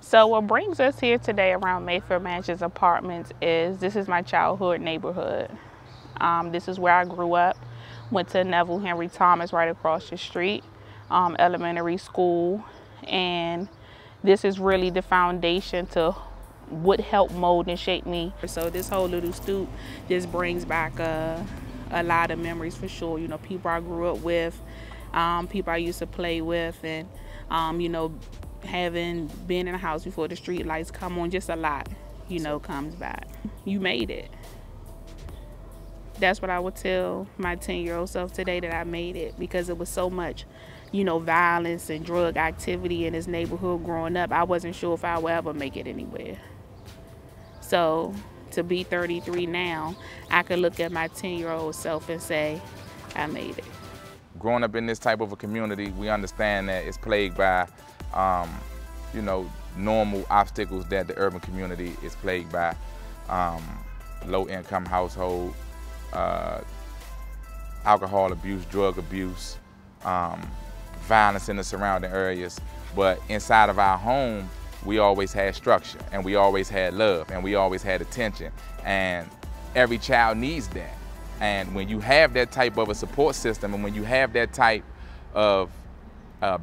So what brings us here today around Mayfair Mansions Apartments is this is my childhood neighborhood. This is where I grew up. Went to Neville Henry Thomas right across the street, elementary school. And this is really the foundation to what helped mold and shape me. So this whole little stoop just brings back a lot of memories for sure. You know, people I grew up with, people I used to play with, and you know, having been in a house before the street lights come on, just a lot, you know, comes back. You made it. That's what I would tell my 10-year-old self today, that I made it, because it was so much, you know, violence and drug activity in this neighborhood growing up. I wasn't sure if I would ever make it anywhere. So to be 33 now, I could look at my 10-year-old self and say, I made it. Growing up in this type of a community, we understand that it's plagued by you know, normal obstacles that the urban community is plagued by. Low-income household, alcohol abuse, drug abuse, violence in the surrounding areas. But inside of our home, we always had structure, and we always had love, and we always had attention. And every child needs that. And when you have that type of a support system, and when you have that type of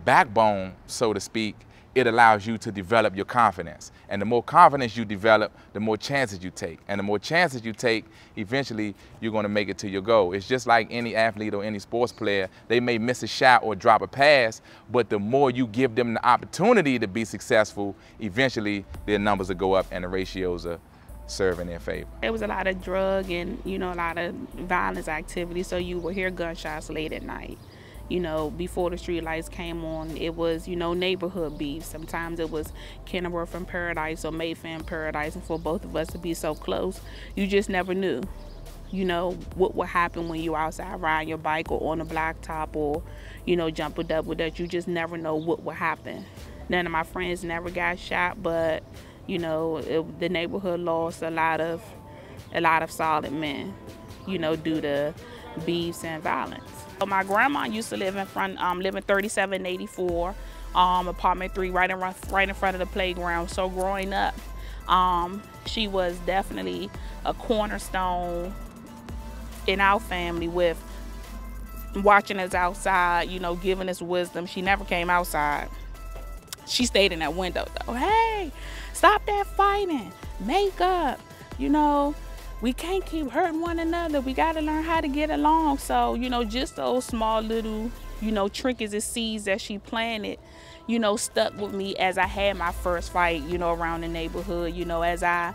backbone, so to speak, it allows you to develop your confidence. And the more confidence you develop, the more chances you take. And the more chances you take, eventually you're gonna make it to your goal. It's just like any athlete or any sports player. They may miss a shot or drop a pass, but the more you give them the opportunity to be successful, eventually their numbers will go up and the ratios are serve in their favor. There was a lot of drug and, you know, a lot of violence activity, so you would hear gunshots late at night. You know, before the street lights came on, it was, you know, neighborhood beef. Sometimes it was Kenilworth and Paradise or Mayfair and Paradise, and for both of us to be so close, you just never knew, you know, what would happen when you're outside riding your bike or on a blacktop or, you know, jump a double dutch. You just never know what would happen. None of my friends never got shot, but, you know, the neighborhood lost a lot of solid men, you know, due to beefs and violence. My grandma used to live in 3784, apartment 3, right in front of the playground. So growing up, she was definitely a cornerstone in our family, with watching us outside, you know, giving us wisdom. She never came outside. She stayed in that window though. Hey, stop that fighting, make up, you know. We can't keep hurting one another. We got to learn how to get along. So, you know, just those small little, you know, trinkets and seeds that she planted, you know, stuck with me as I had my first fight, you know, around the neighborhood, you know, as I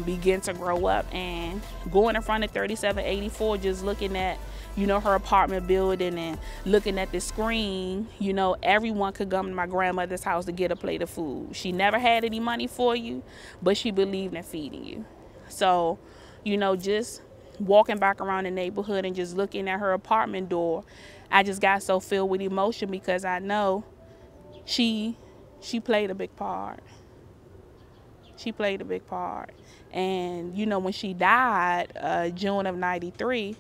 began to grow up and going in front of 3784, just looking at, you know, her apartment building and looking at the screen. You know, everyone could come to my grandmother's house to get a plate of food. She never had any money for you, but she believed in feeding you. So, you know, just walking back around the neighborhood and just looking at her apartment door, I just got so filled with emotion, because I know she played a big part. She played a big part. And, you know, when she died, June of '93,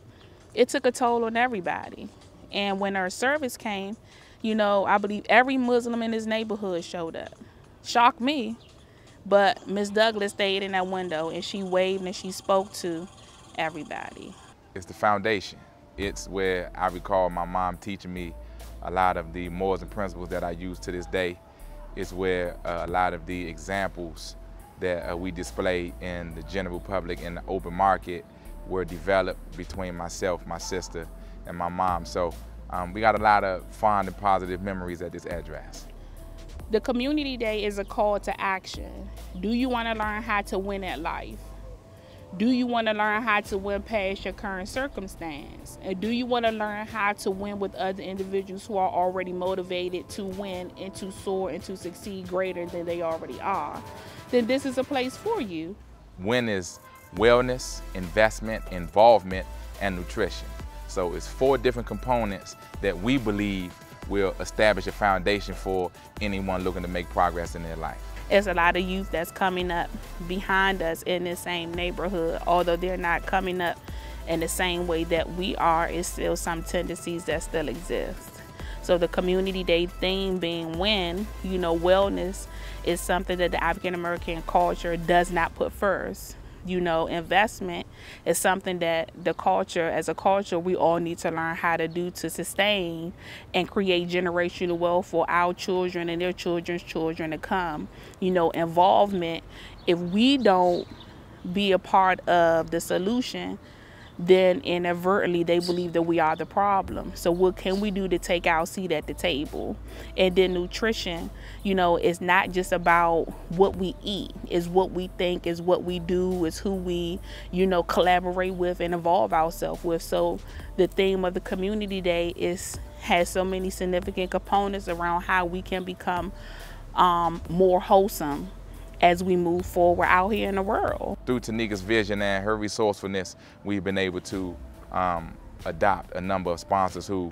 it took a toll on everybody. And when her service came, you know, I believe every Muslim in this neighborhood showed up. Shocked me. But Miss Douglas stayed in that window and she waved and she spoke to everybody. It's the foundation. It's where I recall my mom teaching me a lot of the morals and principles that I use to this day. It's where a lot of the examples that we display in the general public, in the open market, were developed between myself, my sister, and my mom. So we got a lot of fond and positive memories at this address. The Community Day is a call to action. Do you want to learn how to win at life? Do you want to learn how to win past your current circumstance? And do you want to learn how to win with other individuals who are already motivated to win and to soar and to succeed greater than they already are? Then this is a place for you. WIN is wellness, investment, involvement, and nutrition. So it's 4 different components that we believe will establish a foundation for anyone looking to make progress in their life. There's a lot of youth that's coming up behind us in the same neighborhood. Although they're not coming up in the same way that we are, it's still some tendencies that still exist. So the community day theme being win, you know, wellness is something that the African American culture does not put first. You know, investment is something that the culture, as a culture, we all need to learn how to do to sustain and create generational wealth for our children and their children's children to come. You know, involvement, if we don't be a part of the solution, then inadvertently they believe that we are the problem. So what can we do to take our seat at the table? And then nutrition, you know, it's not just about what we eat, it's what we think, it's what we do, it's who we, you know, collaborate with and involve ourselves with. So the theme of the community day has so many significant components around how we can become more wholesome as we move forward out here in the world. Through Tanika's vision and her resourcefulness, we've been able to adopt a number of sponsors who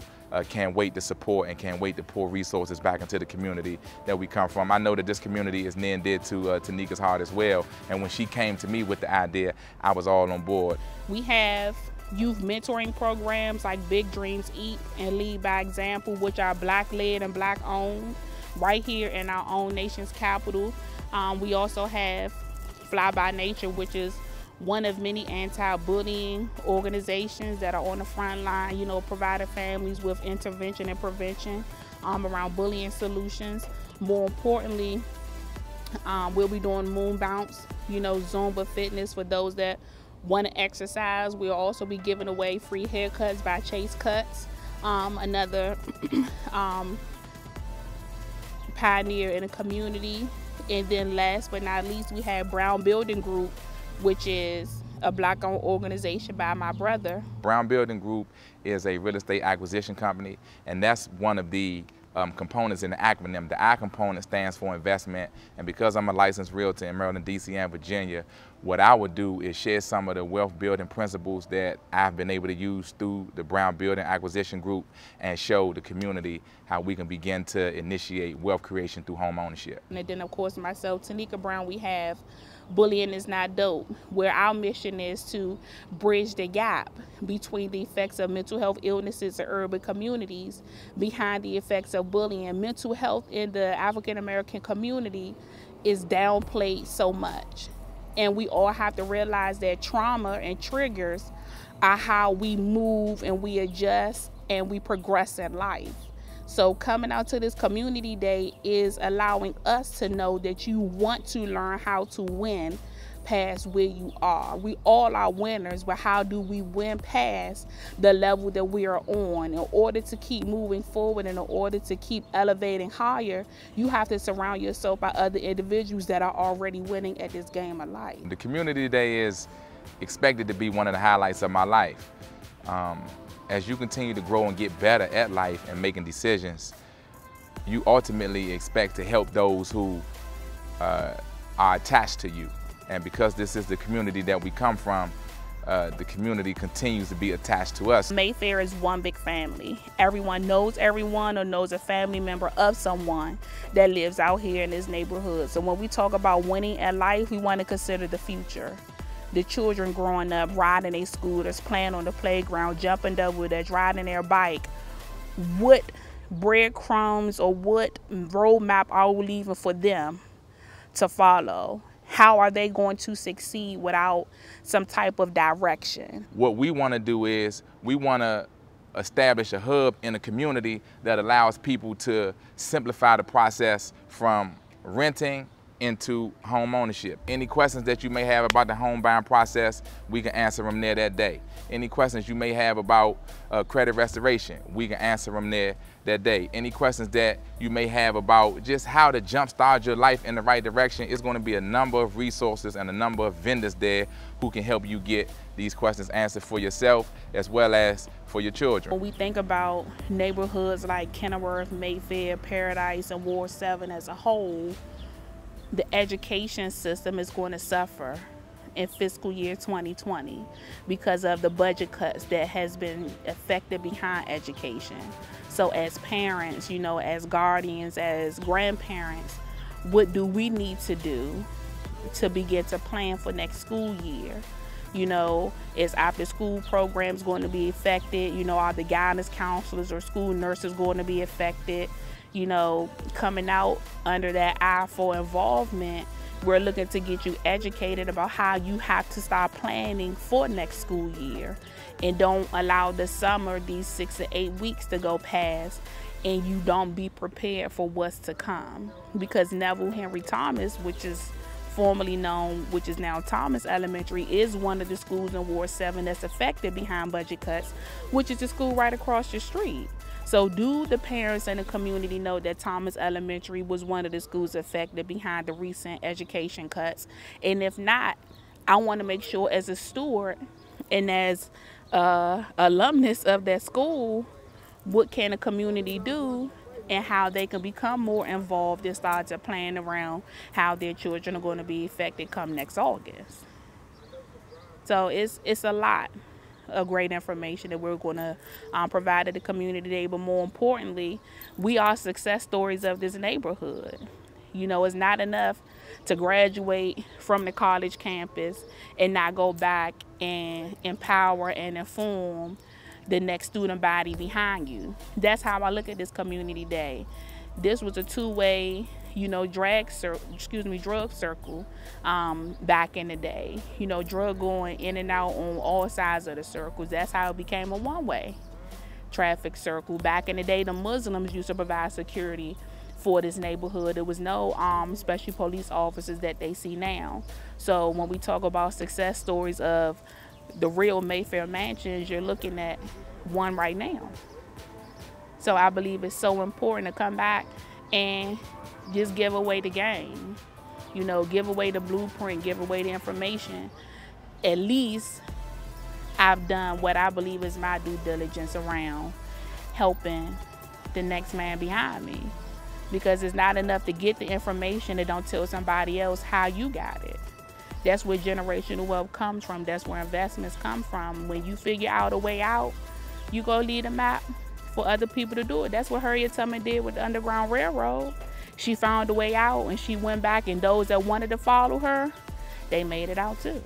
can't wait to support and can't wait to pour resources back into the community that we come from. I know that this community is near and dear to Tanika's heart as well, and when she came to me with the idea, I was all on board. We have youth mentoring programs like Big Dreams Eat and Lead by Example, which are Black-led and Black-owned, right here in our own nation's capital. We also have Fly by Nature, which is one of many anti-bullying organizations that are on the front line, you know, providing families with intervention and prevention around bullying solutions. More importantly, we'll be doing Moon Bounce, you know, Zumba fitness for those that want to exercise. We'll also be giving away free haircuts by Chase Cuts, another pioneer in the community. And then last but not least, we have Brown Building Group, which is a Black-owned organization by my brother. Brown Building Group is a real estate acquisition company, and that's one of the components in the acronym. The I component stands for investment, and because I'm a licensed realtor in Maryland, DC, and Virginia, what I would do is share some of the wealth building principles that I've been able to use through the Brown Building Acquisition Group and show the community how we can begin to initiate wealth creation through home ownership. And then, of course, myself, Tanika Brown, we have Bullying Is Not Dope, where our mission is to bridge the gap between the effects of mental health illnesses in urban communities behind the effects of bullying. Mental health in the African American community is downplayed so much. And we all have to realize that trauma and triggers are how we move and we adjust and we progress in life. So coming out to this community day is allowing us to know that you want to learn how to win past where you are. We all are winners, but how do we win past the level that we are on? In order to keep moving forward and in order to keep elevating higher, you have to surround yourself by other individuals that are already winning at this game of life. The community day is expected to be one of the highlights of my life. As you continue to grow and get better at life and making decisions, you ultimately expect to help those who are attached to you. And because this is the community that we come from, the community continues to be attached to us. Mayfair is one big family. Everyone knows everyone or knows a family member of someone that lives out here in this neighborhood. So when we talk about winning at life, we want to consider the future. The children growing up, riding their scooters, playing on the playground, jumping double dutch, riding their bike. What breadcrumbs or what roadmap are we leaving for them to follow? How are they going to succeed without some type of direction? What we want to do is we want to establish a hub in a community that allows people to simplify the process from renting into home ownership. Any questions that you may have about the home buying process, we can answer them there that day. Any questions you may have about credit restoration, we can answer them there that day. Any questions that you may have about just how to jumpstart your life in the right direction, it's going to be a number of resources and a number of vendors there who can help you get these questions answered for yourself as well as for your children. When we think about neighborhoods like Kenilworth, Mayfair, Paradise, and Ward 7 as a whole, the education system is going to suffer in fiscal year 2020 because of the budget cuts that has been effected behind education. So as parents, you know, as guardians, as grandparents, what do we need to do to begin to plan for next school year You know, is after school programs going to be affected? You know, are the guidance counselors or school nurses going to be affected? You know, coming out under that eye for involvement, we're looking to get you educated about how you have to start planning for next school year, and don't allow the summer, these 6 to 8 weeks, to go past and you don't be prepared for what's to come. Because Neville Henry Thomas, which is formerly known, which is now Thomas Elementary, is one of the schools in Ward 7 that's affected behind budget cuts, which is the school right across the street. So do the parents and the community know that Thomas Elementary was one of the schools affected behind the recent education cuts? And if not, I want to make sure, as a steward and as alumnus of that school, what can the community do and how they can become more involved and start to plan around how their children are going to be affected come next August. So it's a lot of great information that we're going to provide to the community today. But more importantly, we are success stories of this neighborhood. You know, it's not enough to graduate from the college campus and not go back and empower and inform the next student body behind you. That's how I look at this community day. This was a two-way, you know, drug circle back in the day. You know, drug going in and out on all sides of the circles. That's how it became a one-way traffic circle. Back in the day, the Muslims used to provide security for this neighborhood. There was no special police officers that they see now. So when we talk about success stories of the real Mayfair Mansions, you're looking at one right now. So I believe it's so important to come back and just give away the game. You know, give away the blueprint, give away the information. At least I've done what I believe is my due diligence around helping the next man behind me. Because it's not enough to get the information and don't tell somebody else how you got it. That's where generational wealth comes from. That's where investments come from. When you figure out a way out, you go lead a map for other people to do it. That's what Harriet Tubman did with the Underground Railroad. She found a way out and she went back, and those that wanted to follow her, they made it out too.